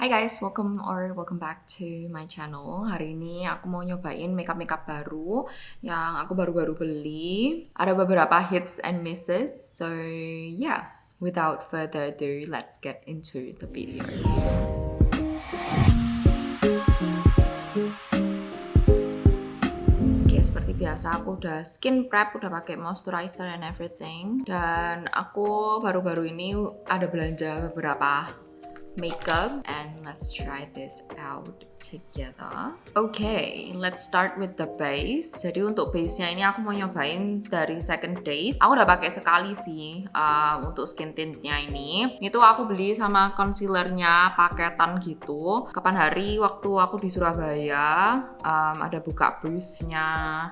Hi guys, welcome back to my channel. Hari ini aku mau nyobain makeup baru yang aku baru-baru beli. Ada beberapa hits and misses. So yeah, without further ado, let's get into the video. Oke, seperti biasa aku udah skin prep, udah pakai moisturizer and everything. Dan aku baru-baru ini ada belanja beberapa makeup and let's try this out together. Okay, let's start with the base. Jadi untuk base-nya ini aku mau nyobain dari Second Date. Aku udah pakai sekali sih untuk skin tint-nya ini. Itu aku beli sama concealer-nya paketan gitu. Kapan hari waktu aku di Surabaya ada buka booth-nya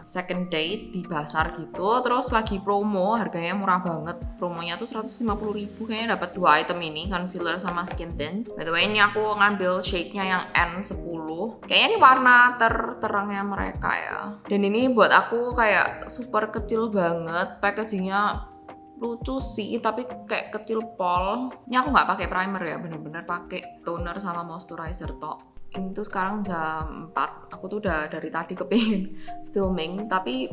Second Date di pasar gitu. Terus lagi promo, harganya murah banget. Promonya tuh 150.000 kayaknya dapat 2 item ini, concealer sama skin tint. By the way, ini aku ngambil shade-nya yang N10. Kayaknya ini warna terangnya mereka ya. Dan ini buat aku kayak super kecil banget. Packagingnya lucu sih, tapi kayak kecil pol. Ini aku nggak pakai primer ya, bener-bener pakai toner sama moisturizer tok. Ini tuh sekarang jam 4. Aku tuh udah dari tadi kepingin filming, tapi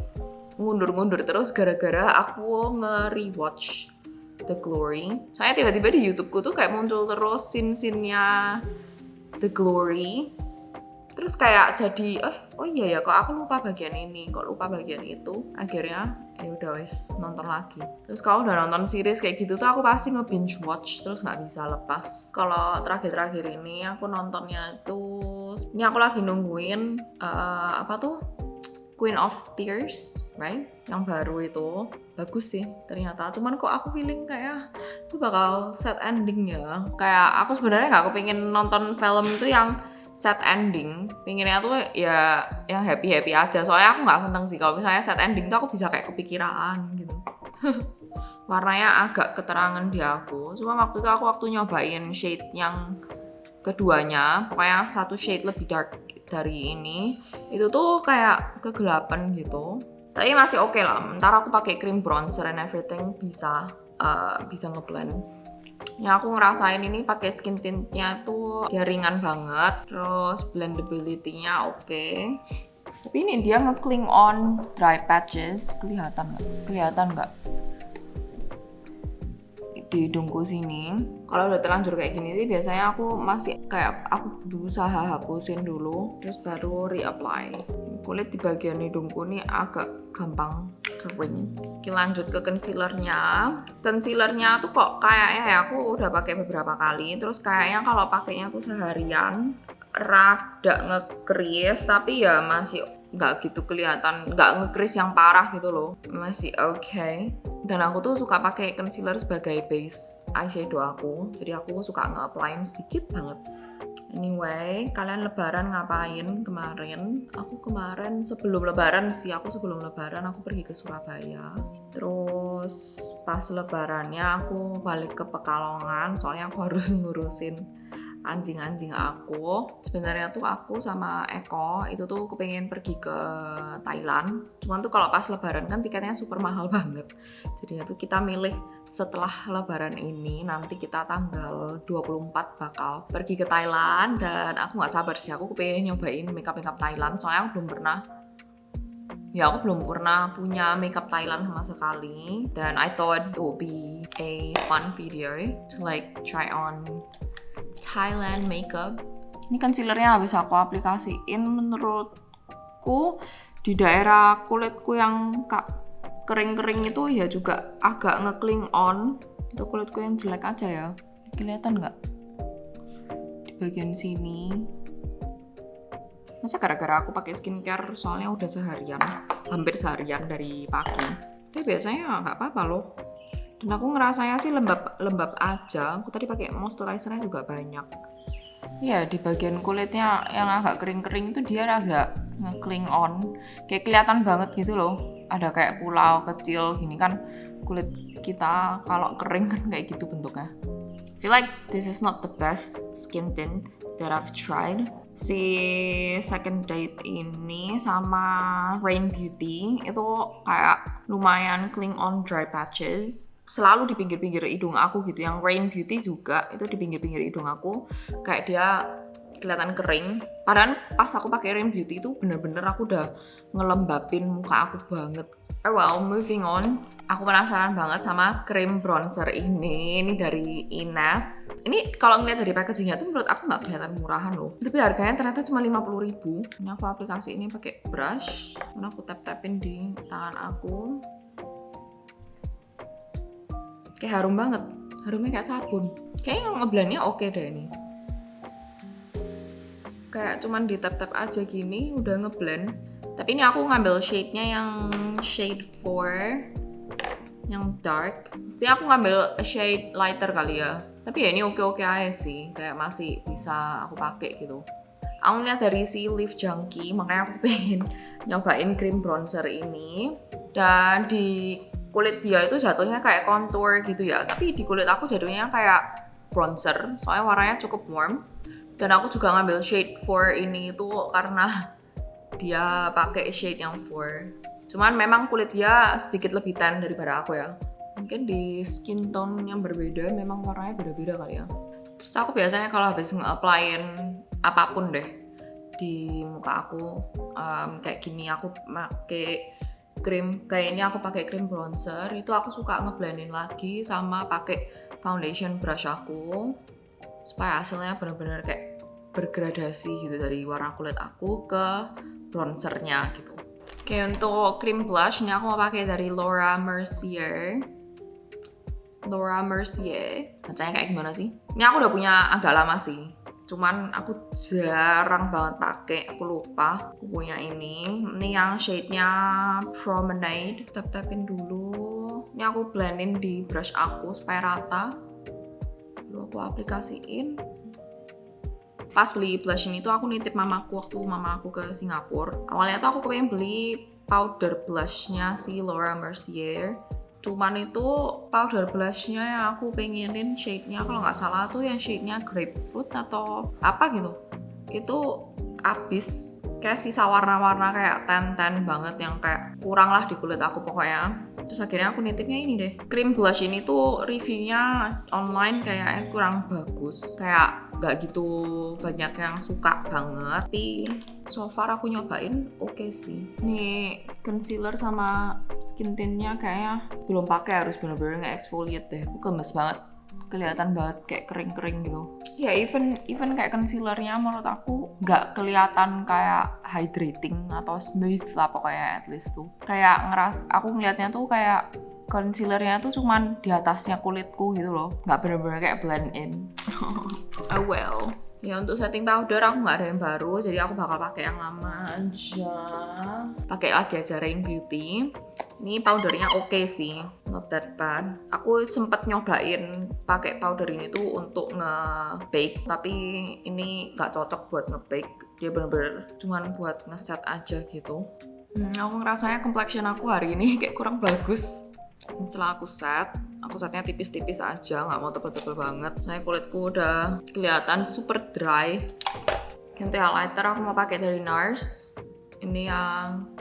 ngundur terus gara-gara aku nge-rewatch The Glory. Soalnya tiba-tiba di YouTubeku tuh kayak muncul terus scene-nya The Glory. Terus kayak jadi, oh iya ya, kok aku lupa bagian ini, kok lupa bagian itu. Akhirnya ya udah wes nonton lagi. Terus kalau udah nonton series kayak gitu tuh aku pasti nge-binge watch terus nggak bisa lepas. Kalau terakhir ini aku nontonnya tuh, ini aku lagi nungguin apa tuh? Queen of Tears, right? Yang baru itu bagus sih ternyata. Cuman kok aku feeling kayak itu bakal sad ending ya. Kayak aku sebenarnya nggak kepingin nonton film itu yang sad ending. Pinginnya tuh ya yang happy aja. Soalnya aku nggak seneng sih kalau misalnya sad ending tuh aku bisa kayak kepikiran gitu. Warnanya agak keterangan di aku. Cuma waktu itu aku nyobain shade yang keduanya, pokoknya satu shade lebih dark dari ini, itu tuh kayak kegelapan gitu. Tapi masih oke lah. Ntar aku pakai cream bronzer and everything bisa ngeblend. Yang aku ngerasain ini pakai skin tint-nya tuh dia ringan banget, terus blendability-nya oke. Tapi ini dia nge-cling on dry patches, kelihatan nggak? Di hidungku sini. Kalau udah terlanjur kayak gini sih biasanya aku masih kayak aku berusaha hapusin dulu terus baru reapply. Kulit di bagian hidungku nih agak gampang kering. Oke, lanjut ke concealernya. Concealernya tuh kok kayaknya ya aku udah pakai beberapa kali, terus kayaknya kalau pakainya tuh seharian rada nge-crease, tapi ya masih nggak gitu kelihatan, nggak nge-crease yang parah gitu loh, masih oke. Dan aku tuh suka pakai concealer sebagai base eyeshadow aku, jadi aku suka nge-applyin sedikit banget. Anyway, kalian lebaran ngapain kemarin? Aku kemarin sebelum lebaran aku pergi ke Surabaya. Terus pas lebarannya aku balik ke Pekalongan, soalnya aku harus ngurusin anjing-anjing aku. Sebenarnya tuh aku sama Eko itu tuh kepengen pergi ke Thailand. Cuman tuh kalau pas lebaran kan tiketnya super mahal banget. Jadinya tuh kita milih setelah lebaran ini, nanti kita tanggal 24 bakal pergi ke Thailand. Dan aku gak sabar sih, aku kepengen nyobain makeup Thailand. Soalnya aku belum pernah punya makeup Thailand sama sekali. Dan I thought it would be a fun video to like try on Thailand makeup. Ini concealernya habis aku aplikasiin, menurutku di daerah kulitku yang kering-kering itu ya juga agak nge-cling on. Itu kulitku yang jelek aja ya. Kelihatan nggak? Di bagian sini. Masa gara-gara aku pakai skincare soalnya udah hampir seharian dari pagi. Tapi biasanya nggak apa-apa loh. Dan aku ngerasanya sih lembab aja. Aku tadi pakai moisturizernya juga banyak. Ya, di bagian kulitnya yang agak kering-kering itu dia agak nge-cling on. Kayak kelihatan banget gitu loh. Ada kayak pulau kecil gini kan. Kulit kita kalau kering kan kayak gitu bentuknya. I feel like this is not the best skin tint that I've tried. Si Second Date ini sama Rain Beauty itu kayak lumayan cling on dry patches. selalu di pinggir-pinggir hidung aku gitu. Yang Rain Beauty juga itu di pinggir-pinggir hidung aku, kayak dia kelihatan kering. Padahal pas aku pakai Rain Beauty itu bener-bener aku udah ngelembapin muka aku banget. Well, moving on. Aku penasaran banget sama krim bronzer ini. Ini dari Ines. Ini kalau ngeliat dari packagingnya tuh menurut aku nggak kelihatan murahan loh. Tapi harganya ternyata cuma 50.000. Ini aku aplikasi ini pakai brush. Ini aku tap-tapin di tangan aku. Kayak harum banget. Harumnya kayak sabun. Kayaknya ngeblendnya oke deh ini. Kayak cuman di tap-tap aja gini udah ngeblend. Tapi ini aku ngambil shade-nya yang shade 4, yang dark. Mesti aku ngambil shade lighter kali ya. Tapi ya ini oke-oke aja sih, kayak masih bisa aku pakai gitu. Aku lihat dari si Live Junkie, makanya aku pengen nyobain cream bronzer ini. Dan di kulit dia itu jatuhnya kayak contour gitu ya. Tapi di kulit aku jatuhnya kayak bronzer, soalnya warnanya cukup warm. Dan aku juga ngambil shade 4 ini itu karena dia pakai shade yang 4. Cuman memang kulit dia sedikit lebih tan daripada aku ya. Mungkin di skin tone yang berbeda memang warnanya beda-beda kali ya. Terus aku biasanya kalau habis nge-applyin apapun deh di muka aku, kayak gini aku pakai krim, kayak ini aku pakai krim bronzer, itu aku suka ngeblendin lagi sama pakai foundation brush aku supaya hasilnya benar-benar kayak bergradasi gitu dari warna kulit aku ke bronzernya gitu. Oke, untuk cream blush ini aku mau pakai dari Laura Mercier. Bacanya kayak gimana sih? Ini aku udah punya agak lama sih. Cuman aku jarang banget pakai, aku lupa aku punya ini. Ini yang shade-nya Promenade. Tap-tapin dulu. Ini aku blendin di brush aku supaya rata. Lalu aku aplikasiin. Pas beli blush ini tuh aku nitip mamaku waktu mamaku ke Singapura. Awalnya tuh aku pengen beli powder blushnya si Laura Mercier. Cuman itu powder blushnya yang aku pengenin shade-nya kalau nggak salah tuh yang shade-nya grapefruit atau apa gitu. Itu habis, kayak sisa warna-warna kayak tan-tan banget yang kayak kurang lah di kulit aku pokoknya. Terus akhirnya aku nitipnya ini deh. Cream blush ini tuh reviewnya online kayaknya kurang bagus. Kayak gak gitu banyak yang suka banget. Tapi so far aku nyobain oke sih. Ini concealer sama skin tint-nya kayaknya belum pakai, harus bener-bener nge-exfoliate deh. Aku gemes banget. Kelihatan banget kayak kering-kering gitu. Ya even kayak concealernya menurut aku nggak kelihatan kayak hydrating atau smooth lah pokoknya, at least tuh. Kayak aku ngeliatnya tuh kayak concealernya tuh cuman di atasnya kulitku gitu loh, nggak bener-bener kayak blend in. Oh well. Ya untuk setting powder aku nggak ada yang baru, jadi aku bakal pakai yang lama aja. Pakai lagi aja Rain Beauty. Ini powdernya oke sih, not that bad. Aku sempet nyobain pakai powder ini tuh untuk nge-bake, tapi ini nggak cocok buat nge-bake. Dia bener-bener cuman buat nge-set aja gitu. Aku ngerasanya complexion aku hari ini kayak kurang bagus. Setelah aku setnya tipis-tipis aja, nggak mau tebel-tebel banget. Soalnya kulitku udah kelihatan super dry. Untuk highlighter aku mau pakai dari NARS. Ini yang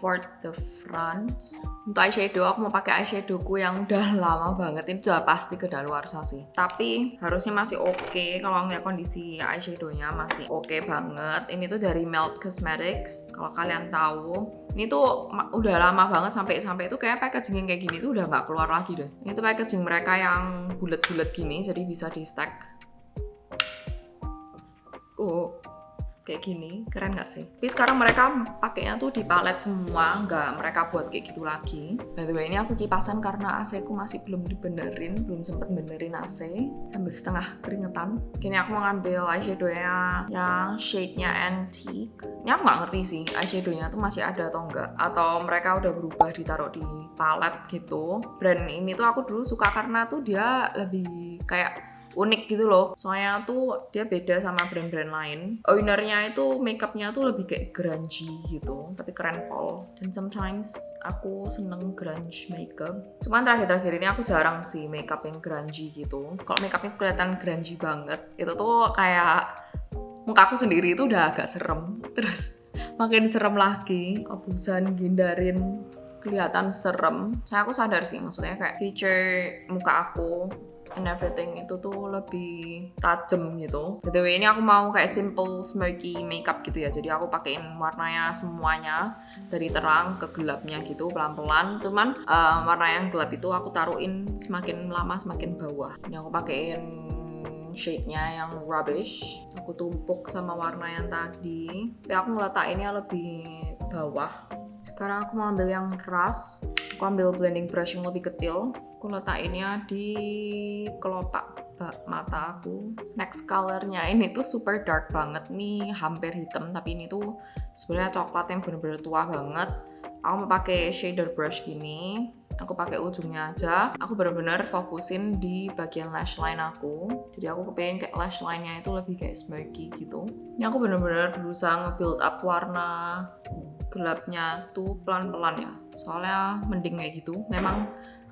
For the Front. Untuk eyeshadow aku mau pakai eyeshadowku yang udah lama banget. Ini udah pasti kedaluarsa sih. Tapi harusnya masih oke. Kalau ngeliat kondisi eyeshadownya masih oke banget. Ini tuh dari Melt Cosmetics. Kalau kalian tahu, ini tuh udah lama banget sampai itu kayak packaging yang kayak gini tuh udah nggak keluar lagi deh. Ini tuh packaging mereka yang bulat-bulat gini, jadi bisa di stack. Kayak gini, keren gak sih? Tapi sekarang mereka pakainya tuh di palet semua, nggak mereka buat kayak gitu lagi. By the way, ini aku kipasan karena AC ku masih belum dibenerin, belum sempet benerin AC, sambil setengah keringetan. Kini aku mau ngambil eyeshadownya yang shade-nya Antique. Ini aku nggak ngerti sih, eyeshadownya tuh masih ada atau enggak, atau mereka udah berubah ditaruh di palet gitu. Brand ini tuh aku dulu suka karena tuh dia lebih kayak unik gitu loh, soalnya tuh dia beda sama brand-brand lain. Ownernya itu makeupnya tuh lebih kayak grungy gitu, tapi keren pol. Dan sometimes aku seneng grunge makeup. Cuman terakhir-terakhir ini aku jarang sih makeup yang grungy gitu. Kalau makeupnya kelihatan grungy banget, itu tuh kayak muka aku sendiri itu udah agak serem. Terus makin serem lagi, abusan hindarin kelihatan serem. Saya aku sadar sih, maksudnya kayak feature muka aku and everything itu tuh lebih tajam gitu. BTW ini aku mau kayak simple smoky makeup gitu ya. Jadi aku pakein warnanya semuanya dari terang ke gelapnya gitu pelan-pelan. Cuman warna yang gelap itu aku taruhin semakin lama semakin bawah. Ini aku pakein shade-nya yang rubbish. Aku tumpuk sama warna yang tadi. Tapi aku ngeletakinnya lebih bawah. Sekarang aku mau ambil yang ras. Aku ambil blending brush yang lebih kecil. Aku letakinnya di kelopak mata aku. Next colornya ini tuh super dark banget nih, hampir hitam, tapi ini tuh sebenarnya coklat yang bener-bener tua banget. Aku mau pakai shader brush gini. Aku pakai ujungnya aja. Aku bener-bener fokusin di bagian lash line aku. Jadi aku kepengen kayak lash line-nya itu lebih kayak smoky gitu. Ini aku bener-bener berusaha nge-build up warna gelapnya tuh pelan-pelan ya. Soalnya mending kayak gitu. Memang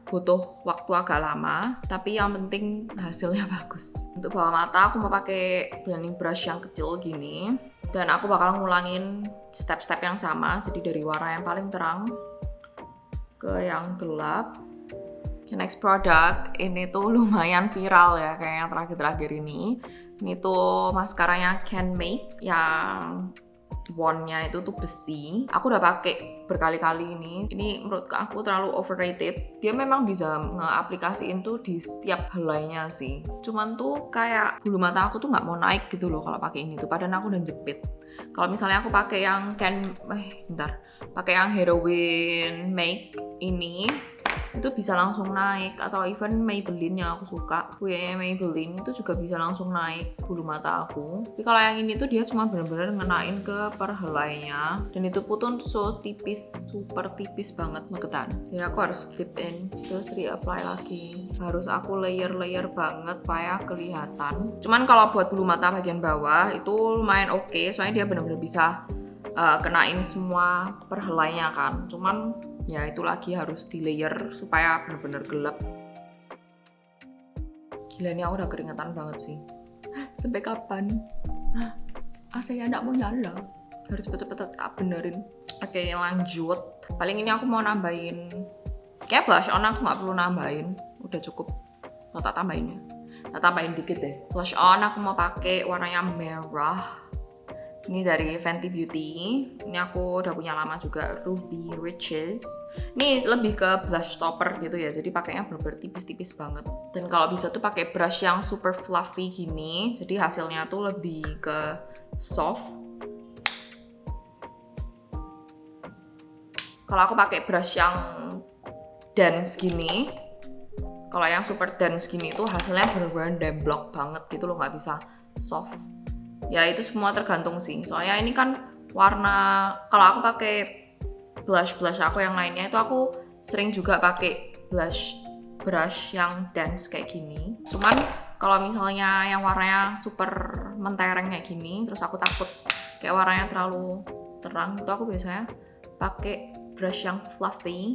butuh waktu agak lama, tapi yang penting hasilnya bagus. Untuk bawah mata aku mau pakai blending brush yang kecil gini, dan aku bakal ngulangin step-step yang sama. Jadi dari warna yang paling terang ke yang gelap. Next product ini tuh lumayan viral ya, kayak yang terakhir-terakhir ini. Ini tuh maskaranya Can Make yang wand-nya itu tuh besi. Aku udah pakai berkali-kali ini. Ini menurut aku terlalu overrated. Dia memang bisa nge-aplikasiin tuh di setiap helainya sih. Cuman tuh kayak bulu mata aku tuh nggak mau naik gitu loh kalau pakai ini tuh. Padahal aku udah jepit. Kalau misalnya aku pakai yang pakai yang Heroin Make ini, itu bisa langsung naik. Atau even Maybelline yang aku suka, punya Maybelline itu juga bisa langsung naik bulu mata aku. Tapi kalau yang ini tuh dia cuma bener-bener ngenain ke perhelainya, dan itu pun so tipis, super tipis banget magetan. Jadi aku harus dip in terus reapply lagi. Harus aku layer banget supaya kelihatan. Cuman kalau buat bulu mata bagian bawah itu lumayan oke, soalnya dia bener-bener bisa kenain semua perhelainya kan. Cuman ya itu lagi harus di layer supaya bener-bener gelap. Gila, ini aku udah keringetan banget sih. Sampai kapan? AC-nya nggak mau nyala. Harus cepet-cepet tak benerin. Oke, lanjut. Paling ini aku mau nambahin, kayak blush on aku nggak perlu nambahin. Udah cukup. Mau tak tambahin ya? Tak tambahin dikit deh. Blush on aku mau pakai warnanya merah. Ini dari Fenty Beauty. Ini aku udah punya lama juga, Ruby Riches. Ini lebih ke blush topper gitu ya. Jadi pakainya bener-bener tipis-tipis banget. Dan kalau bisa tuh pakai brush yang super fluffy gini. Jadi hasilnya tuh lebih ke soft. Kalau aku pakai brush yang dense gini, kalau yang super dense gini tuh hasilnya bener-bener demblok banget gitu loh, nggak bisa soft. Ya itu semua tergantung sih. Soalnya ini kan warna, kalau aku pakai blush aku yang lainnya itu aku sering juga pakai brush yang dense kayak gini. Cuman kalau misalnya yang warnanya super mentereng kayak gini, terus aku takut kayak warnanya terlalu terang, itu aku biasanya pakai brush yang fluffy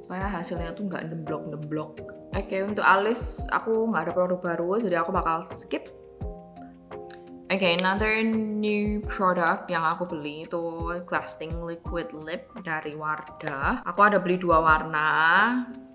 supaya hasilnya tuh nggak demblok. Oke, untuk alis aku nggak ada produk baru, jadi aku bakal skip. Oke, another new product yang aku beli itu Lasting Liquid Lip dari Wardah. Aku ada beli 2 warna.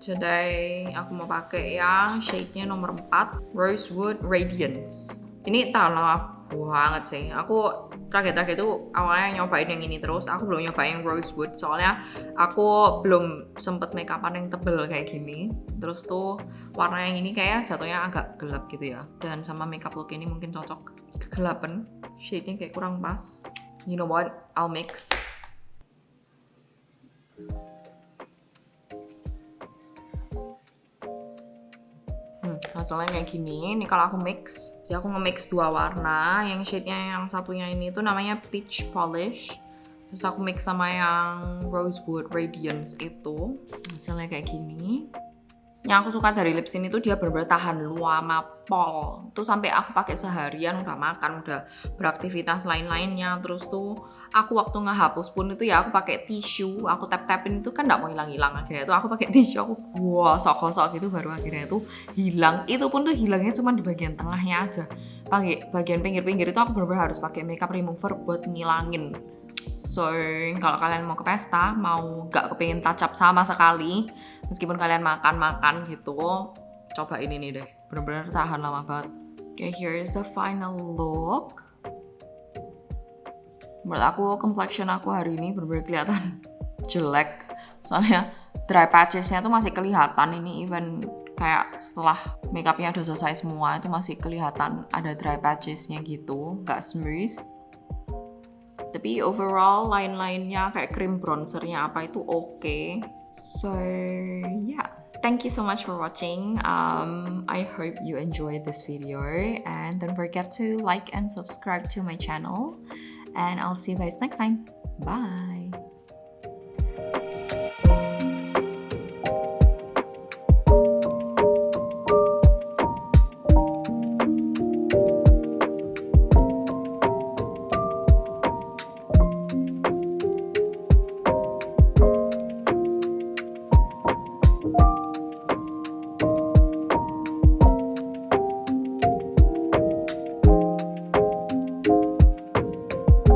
Jadi aku mau pakai yang shade-nya nomor 4, Rosewood Radiance. Ini lama banget sih. Aku terakhir itu awalnya nyobain yang ini terus. Aku belum nyobain yang Rosewood soalnya aku belum sempet makeupan yang tebel kayak gini. Terus tuh warna yang ini kayak jatuhnya agak gelap gitu ya. Dan sama makeup look ini mungkin cocok. Kegelapan, shade-nya kayak kurang pas. You know what? I'll mix. Hasilnya kayak gini. Ini kalau aku mix, jadi aku nge-mix 2 warna. Yang shade-nya yang satunya ini tuh namanya Peach Polish. Terus aku mix sama yang Rosewood Radiance itu. Hasilnya kayak gini. Yang aku suka dari lips ini tuh dia bener-bener tahan lama pol. Tuh sampai aku pakai seharian, udah makan, udah beraktivitas lain-lainnya. Terus tuh aku waktu ngehapus pun itu ya aku pakai tisu, aku tap-tapin itu kan nggak mau hilang-hilang. Akhirnya tuh aku pakai tisu, aku gosok-gosok gitu baru akhirnya tuh hilang. Itu pun tuh hilangnya cuma di bagian tengahnya aja. Pakai bagian pinggir-pinggir itu aku bener-bener harus pakai makeup remover buat ngilangin So, kalau kalian mau ke pesta, mau gak kepingin touch up sama sekali, meskipun kalian makan-makan gitu, coba ini nih deh. Bener-bener tahan lama banget. Okay, here is the final look. Menurut aku, complexion aku hari ini bener-bener kelihatan jelek. Soalnya dry patches-nya tuh masih kelihatan. Ini even kayak setelah makeupnya udah selesai semua, itu masih kelihatan ada dry patches-nya gitu, gak smooth. Tapi overall line-linenya kayak cream bronzernya apa itu oke. So yeah, thank you so much for watching. I hope you enjoyed this video, and don't forget to like and subscribe to my channel, and I'll see you guys next time. Bye.